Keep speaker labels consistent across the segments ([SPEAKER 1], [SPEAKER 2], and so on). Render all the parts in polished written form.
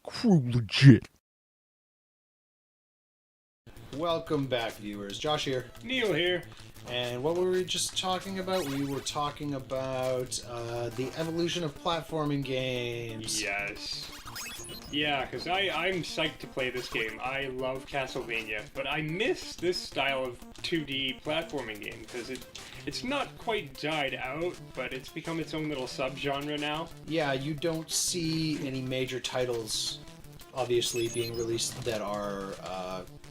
[SPEAKER 1] Crew legit.
[SPEAKER 2] Welcome back, viewers. Josh here.
[SPEAKER 3] Neil here.
[SPEAKER 2] And what were we just talking about? We were talking about the evolution of platforming games.
[SPEAKER 3] Yes. Yeah, because I'm psyched to play this game. I love Castlevania, but I miss this style of 2D platforming game because it's not quite died out, but it's become its own little subgenre now.
[SPEAKER 2] Yeah, you don't see any major titles, obviously, being released that are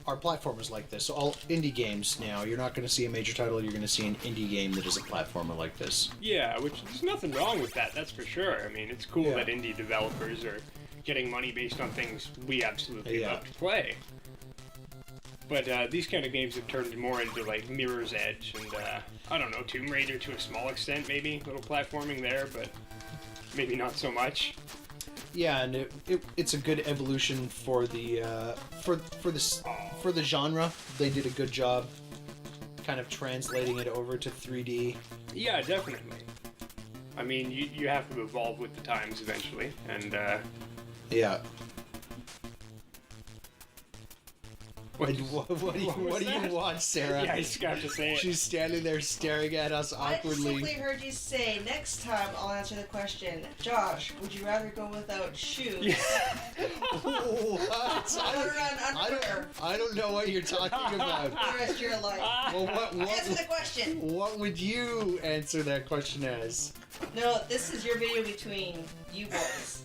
[SPEAKER 2] platformers like this. So all indie games now, you're not going to see a major title, you're going to see an indie game that is a platformer like this.
[SPEAKER 3] Yeah, which there's nothing wrong with that, that's for sure. I mean, it's cool that indie developers are getting money based on things we absolutely love to play. But these kind of games have turned more into like Mirror's Edge and, I don't know, Tomb Raider to a small extent maybe. A little platforming there, but maybe not so much.
[SPEAKER 2] Yeah, and it's a good evolution for the for the genre. They did a good job kind of translating it over to 3D.
[SPEAKER 3] Yeah, definitely. I mean, you have to evolve with the times eventually, and
[SPEAKER 2] yeah.
[SPEAKER 3] What
[SPEAKER 2] do you want, Sarah?
[SPEAKER 3] Yeah, I just got to say it.
[SPEAKER 2] She's standing there staring at us awkwardly.
[SPEAKER 4] I simply heard you say, next time I'll answer the question, Josh, would you rather go without shoes?
[SPEAKER 3] Yeah.
[SPEAKER 2] What? I don't know what you're talking about.
[SPEAKER 4] For the rest of your life.
[SPEAKER 2] Well,
[SPEAKER 4] Answer the question.
[SPEAKER 2] What would you answer that question as?
[SPEAKER 4] No, this is your video between you boys.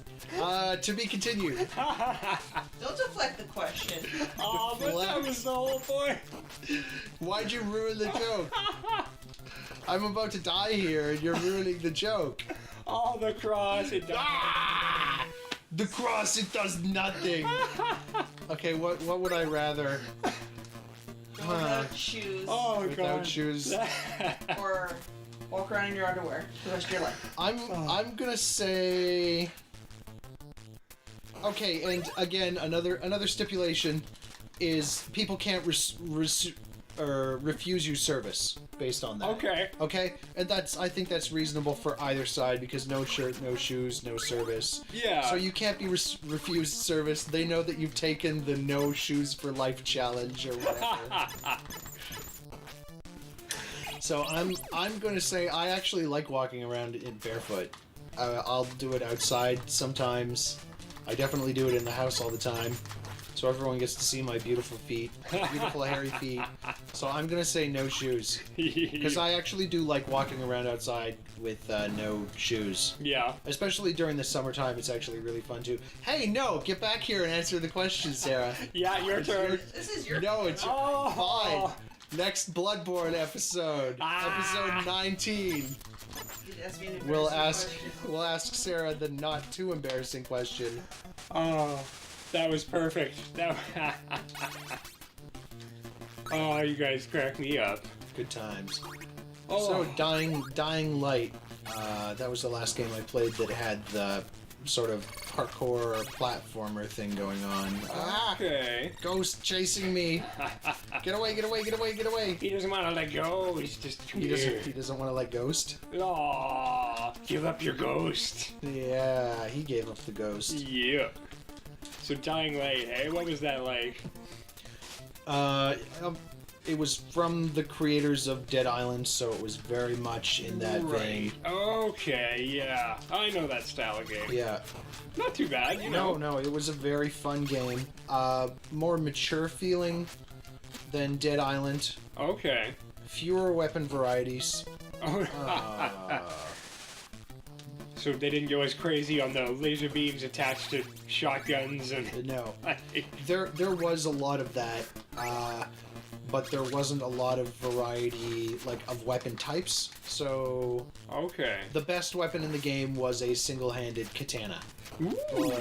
[SPEAKER 2] To be continued.
[SPEAKER 4] Don't deflect the question.
[SPEAKER 3] Oh, but that was the whole point.
[SPEAKER 2] Why'd you ruin the joke? I'm about to die here and you're ruining the joke.
[SPEAKER 3] Oh, the cross, it does.
[SPEAKER 2] Ah! The cross, it does nothing. Okay, what would I rather?
[SPEAKER 4] Go without shoes.
[SPEAKER 3] Oh,
[SPEAKER 2] Without
[SPEAKER 3] God.
[SPEAKER 2] shoes.
[SPEAKER 4] Or walk around in your underwear for the rest of your life.
[SPEAKER 2] I'm gonna say. Okay, and again, another stipulation is people can't refuse you service based on that.
[SPEAKER 3] Okay.
[SPEAKER 2] Okay, and I think that's reasonable for either side because no shirt, no shoes, no service.
[SPEAKER 3] Yeah.
[SPEAKER 2] So you can't be refused service. They know that you've taken the no shoes for life challenge or whatever. So I'm gonna say I actually like walking around in barefoot. I'll do it outside sometimes. I definitely do it in the house all the time, so everyone gets to see my beautiful feet, beautiful hairy feet. So I'm gonna say no shoes, because I actually do like walking around outside with no shoes.
[SPEAKER 3] Yeah.
[SPEAKER 2] Especially during the summertime, it's actually really fun too. Hey, no, get back here and answer the question, Sarah.
[SPEAKER 3] Yeah, your turn.
[SPEAKER 4] This is your
[SPEAKER 2] No, it's fine. Next Bloodborne episode, episode 19. We'll ask Sarah the not too embarrassing question.
[SPEAKER 3] Oh, that was perfect. Oh, you guys crack me up.
[SPEAKER 2] Good times.
[SPEAKER 3] Oh.
[SPEAKER 2] So Dying Light. That was the last game I played that had the sort of parkour platformer thing going on.
[SPEAKER 3] Okay.
[SPEAKER 2] Ghost chasing me. Get away, get away, get away, get away.
[SPEAKER 3] He doesn't want to let go. He's just
[SPEAKER 2] He doesn't want to let Ghost.
[SPEAKER 3] Aw, give up your ghost.
[SPEAKER 2] Yeah, he gave up the ghost.
[SPEAKER 3] Yeah. So Dying Light, hey, what was that like?
[SPEAKER 2] It was from the creators of Dead Island, so it was very much in that vein.
[SPEAKER 3] Okay, yeah. I know that style of game.
[SPEAKER 2] Yeah.
[SPEAKER 3] Not too bad, you know.
[SPEAKER 2] No, it was a very fun game. More mature feeling than Dead Island.
[SPEAKER 3] Okay.
[SPEAKER 2] Fewer weapon varieties.
[SPEAKER 3] Oh. So they didn't go as crazy on the laser beams attached to shotguns and...
[SPEAKER 2] No. There was a lot of that, but there wasn't a lot of variety, like, of weapon types. So...
[SPEAKER 3] Okay.
[SPEAKER 2] The best weapon in the game was a single-handed katana.
[SPEAKER 3] Ooh.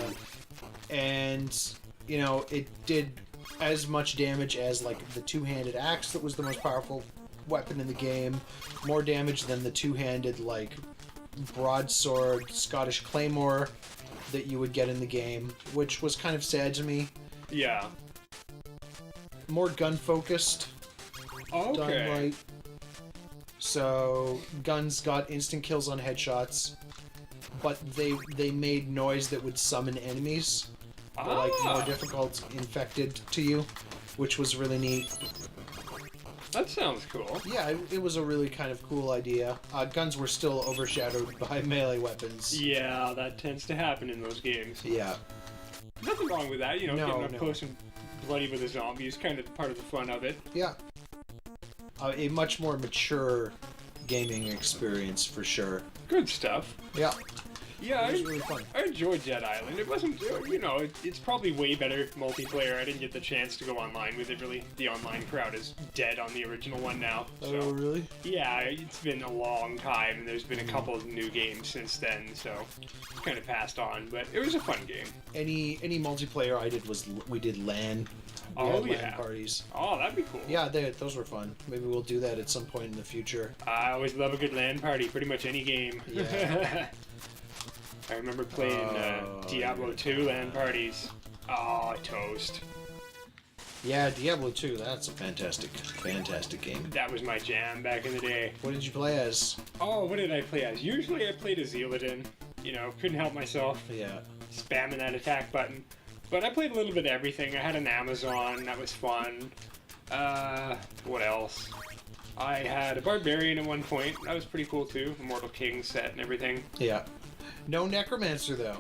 [SPEAKER 2] And, you know, it did as much damage as, like, the two-handed axe that was the most powerful weapon in the game. More damage than the two-handed, like, broadsword Scottish claymore that you would get in the game, which was kind of sad to me.
[SPEAKER 3] Yeah.
[SPEAKER 2] More gun-focused.
[SPEAKER 3] Okay.
[SPEAKER 2] Done right. So, guns got instant kills on headshots. but they made noise that would summon enemies, or, like more difficult infected to you, which was really neat.
[SPEAKER 3] That sounds cool.
[SPEAKER 2] Yeah, it was a really kind of cool idea. Guns were still overshadowed by melee weapons.
[SPEAKER 3] Yeah, that tends to happen in those games.
[SPEAKER 2] Yeah.
[SPEAKER 3] Nothing wrong with that, you know,
[SPEAKER 2] No,
[SPEAKER 3] getting up
[SPEAKER 2] no.
[SPEAKER 3] close and bloody with a zombie is kind of part of the fun of it.
[SPEAKER 2] Yeah. A much more mature gaming experience for sure.
[SPEAKER 3] Good stuff.
[SPEAKER 2] Yeah.
[SPEAKER 3] Yeah,
[SPEAKER 2] It was really fun.
[SPEAKER 3] I enjoyed Dead Island. It wasn't, you know, it's probably way better multiplayer. I didn't get the chance to go online with it, really. The online crowd is dead on the original one now. So,
[SPEAKER 2] Oh, really?
[SPEAKER 3] yeah, it's been a long time, and there's been a couple of new games since then, so it's kind of passed on. But it was a fun game.
[SPEAKER 2] Any multiplayer I did was we did LAN. We
[SPEAKER 3] Oh,
[SPEAKER 2] had
[SPEAKER 3] yeah.
[SPEAKER 2] LAN parties.
[SPEAKER 3] Oh, that'd be cool.
[SPEAKER 2] Yeah, those were fun. Maybe we'll do that at some point in the future.
[SPEAKER 3] I always love a good LAN party, pretty much any game.
[SPEAKER 2] Yeah.
[SPEAKER 3] I remember playing Diablo 2 LAN parties. Oh, toast.
[SPEAKER 2] Yeah, Diablo 2, that's a fantastic game.
[SPEAKER 3] That was my jam back in the day.
[SPEAKER 2] What did you play as?
[SPEAKER 3] Oh, what did I play as? Usually I played as Zealadin. You know, couldn't help myself.
[SPEAKER 2] Yeah.
[SPEAKER 3] Spamming that attack button. But I played a little bit of everything. I had an Amazon, that was fun. What else? I had a Barbarian at one point. That was pretty cool too. Immortal King set and everything.
[SPEAKER 2] Yeah. No Necromancer, though.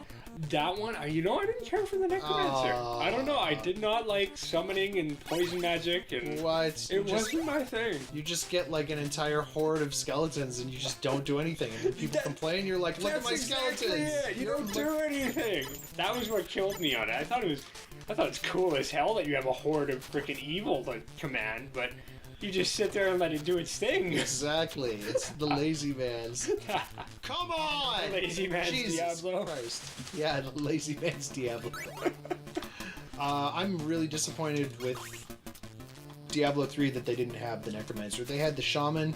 [SPEAKER 3] That one, you know, I didn't care for the Necromancer. I don't know, I did not like summoning and poison magic, and
[SPEAKER 2] What?
[SPEAKER 3] it wasn't my thing.
[SPEAKER 2] You just get like an entire horde of skeletons and you just don't do anything. And then people complain, you're like, look at my skeletons!
[SPEAKER 3] It. You don't do anything. That was what killed me on it. I thought it's cool as hell that you have a horde of freaking evil to command, but you just sit there and let it do its thing.
[SPEAKER 2] Exactly. It's the lazy man's. Come on!
[SPEAKER 3] Lazy man's
[SPEAKER 2] Jesus
[SPEAKER 3] Diablo.
[SPEAKER 2] Christ. Yeah, the lazy man's Diablo. I'm really disappointed with Diablo 3 that they didn't have the Necromancer. They had the Shaman,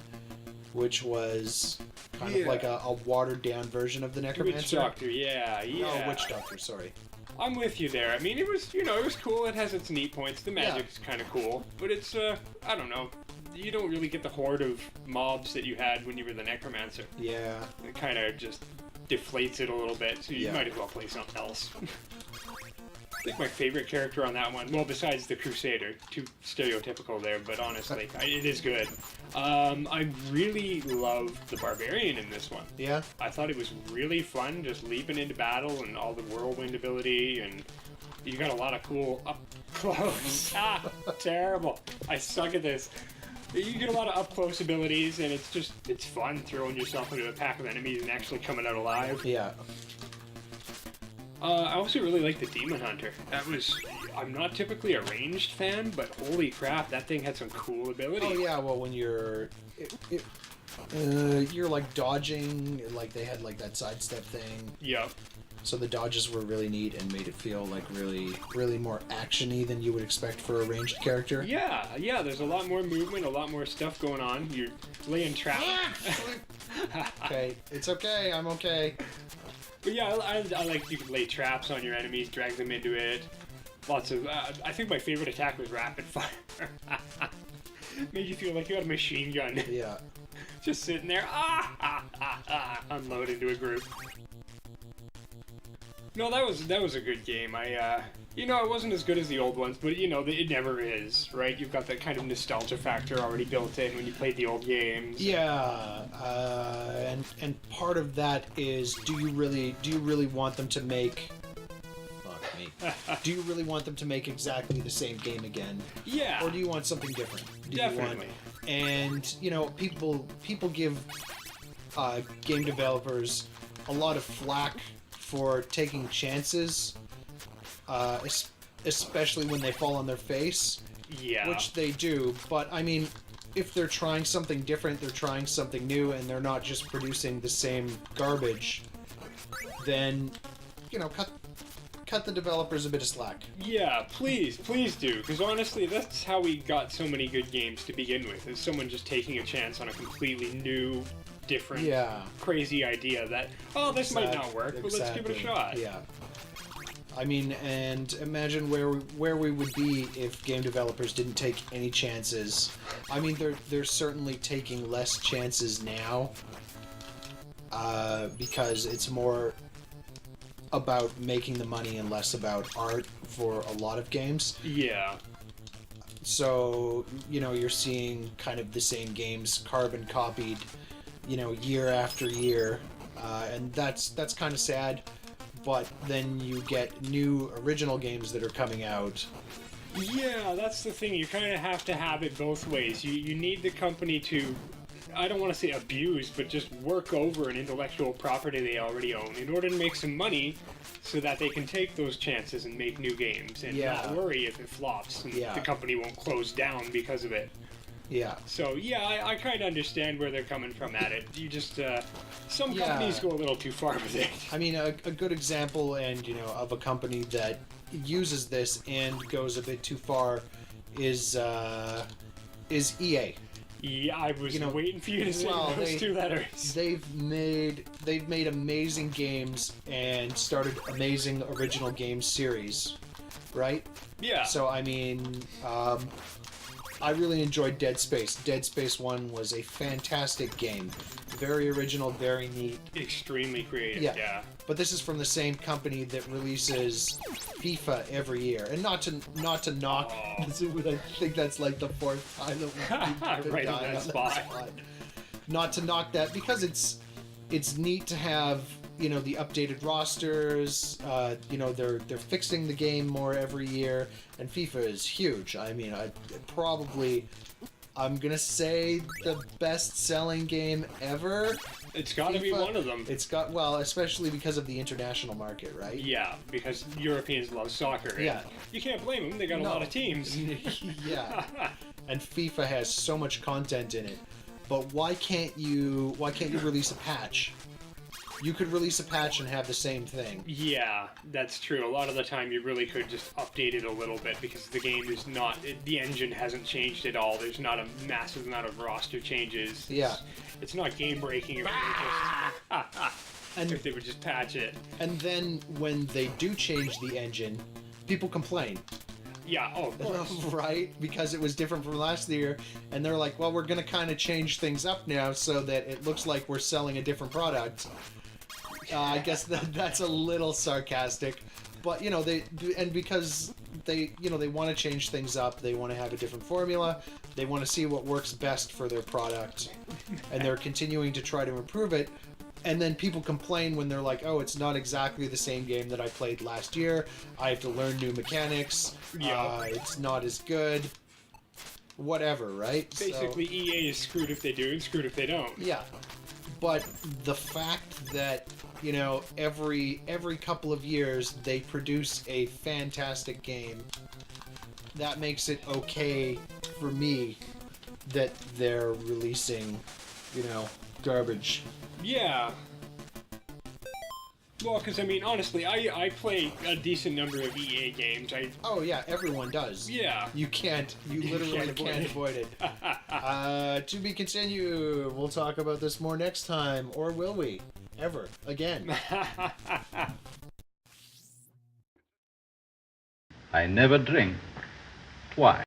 [SPEAKER 2] which was kind of like a watered-down version of the Necromancer.
[SPEAKER 3] Witch Doctor, yeah.
[SPEAKER 2] Oh, Witch Doctor, sorry.
[SPEAKER 3] I'm with you there. I mean, it was, you know, it was cool. It has its neat points. The magic's kind of cool, but it's, I don't know. You don't really get the horde of mobs that you had when you were the Necromancer.
[SPEAKER 2] Yeah.
[SPEAKER 3] It kind of just deflates it a little bit, so you
[SPEAKER 2] Yeah.
[SPEAKER 3] might as well play something else. I think my favorite character on that one, well, besides the Crusader, too stereotypical there, but honestly, it is good. I really loved the Barbarian in this one.
[SPEAKER 2] Yeah?
[SPEAKER 3] I thought it was really fun, just leaping into battle and all the whirlwind ability, and you got a lot of cool up close. Terrible. I suck at this. You get a lot of up close abilities, and it's fun throwing yourself into a pack of enemies and actually coming out alive.
[SPEAKER 2] Yeah.
[SPEAKER 3] I also really like the Demon Hunter. I'm not typically a ranged fan, but holy crap, that thing had some cool ability.
[SPEAKER 2] Oh yeah, well when you're like dodging, like they had like that sidestep thing.
[SPEAKER 3] Yep.
[SPEAKER 2] So the dodges were really neat and made it feel like really more action-y than you would expect for a ranged character.
[SPEAKER 3] Yeah, there's a lot more movement, a lot more stuff going on. You're laying traps.
[SPEAKER 2] Okay, it's okay, I'm okay.
[SPEAKER 3] But yeah, I like you can lay traps on your enemies, drag them into it. Lots of, I think my favorite attack was rapid fire. Made you feel like you had a machine gun.
[SPEAKER 2] Yeah.
[SPEAKER 3] Just sitting there, unload into a group. No, that was a good game. You know, it wasn't as good as the old ones, but you know, it never is, right? You've got that kind of nostalgia factor already built in when you played the old games.
[SPEAKER 2] Yeah, and part of that is, do you really want them to make? Fuck me. Do you really want them to make exactly the same game again?
[SPEAKER 3] Yeah.
[SPEAKER 2] Or do you want something different?
[SPEAKER 3] Definitely.
[SPEAKER 2] And you know, people give game developers a lot of flack for taking chances, especially when they fall on their face.
[SPEAKER 3] Yeah.
[SPEAKER 2] Which they do, but I mean, if they're trying something different, they're trying something new, and they're not just producing the same garbage, then, you know, cut the developers a bit of slack.
[SPEAKER 3] Yeah, please do, because honestly, that's how we got so many good games to begin with, is someone just taking a chance on a completely new, different, crazy idea that, oh, this might not work, but let's give it a shot.
[SPEAKER 2] Yeah. I mean, and imagine where we would be if game developers didn't take any chances. I mean, they're certainly taking less chances now. because it's more about making the money and less about art for a lot of games.
[SPEAKER 3] Yeah.
[SPEAKER 2] So, you're seeing kind of the same games carbon copied, year after year, and that's kind of sad. But then you get new original games that are coming out.
[SPEAKER 3] Yeah, that's the thing. You kind of have to have it both ways. You need the company to, I don't want to say abuse, but just work over an intellectual property they already own in order to make some money so that they can take those chances and make new games and not worry if it flops and the company won't close down because of it.
[SPEAKER 2] Yeah.
[SPEAKER 3] So, yeah, I kind of understand where they're coming from at it. You just, some companies go a little too far with it.
[SPEAKER 2] I mean, a good example of a company that uses this and goes a bit too far is EA.
[SPEAKER 3] Yeah, I was waiting for you to say those two letters.
[SPEAKER 2] They've made amazing games and started amazing original game series, right?
[SPEAKER 3] Yeah.
[SPEAKER 2] So I mean, I really enjoyed Dead Space. Dead Space 1 was a fantastic game. Very original, very neat.
[SPEAKER 3] Extremely creative, yeah.
[SPEAKER 2] But this is from the same company that releases FIFA every year. And not to knock, I think that's like the fourth time that we've
[SPEAKER 3] right
[SPEAKER 2] been
[SPEAKER 3] on
[SPEAKER 2] dying
[SPEAKER 3] that spot.
[SPEAKER 2] Not to knock that, because it's neat to have, the updated rosters, they're fixing the game more every year, and FIFA is huge. I mean, I'm gonna say the best-selling game ever.
[SPEAKER 3] It's got to be one of them.
[SPEAKER 2] It's got, especially because of the international market, right?
[SPEAKER 3] Yeah, because Europeans love soccer.
[SPEAKER 2] Yeah.
[SPEAKER 3] You can't blame them. They got a lot of teams.
[SPEAKER 2] Yeah. And FIFA has so much content in it. But why can't you release a patch? You could release a patch and have the same thing.
[SPEAKER 3] Yeah, that's true. A lot of the time you really could just update it a little bit because the game is not... the engine hasn't changed at all. There's not a massive amount of roster changes.
[SPEAKER 2] Yeah.
[SPEAKER 3] It's not game-breaking if they would just patch it.
[SPEAKER 2] And then when they do change the engine, people complain.
[SPEAKER 3] Yeah, of course.
[SPEAKER 2] Right? Because it was different from last year, and they're like, well, we're going to kind of change things up now so that it looks like we're selling a different product. I guess that's a little sarcastic, but because they want to change things up, they want to have a different formula, they want to see what works best for their product, and they're continuing to try to improve it. And then people complain when they're like, oh, it's not exactly the same game that I played last year. I have to learn new mechanics. It's not as good. Whatever, right?
[SPEAKER 3] Basically, EA is screwed if they do and screwed if they don't.
[SPEAKER 2] Yeah. But the fact that, every couple of years they produce a fantastic game, that makes it okay for me that they're releasing, garbage.
[SPEAKER 3] Yeah. Well, because, I mean, honestly, I play a decent number of EA games.
[SPEAKER 2] Oh, yeah, everyone does.
[SPEAKER 3] Yeah.
[SPEAKER 2] You literally can't avoid it. To be continued. We'll talk about this more next time. Or will we? Ever. Again.
[SPEAKER 5] I never drink. Why?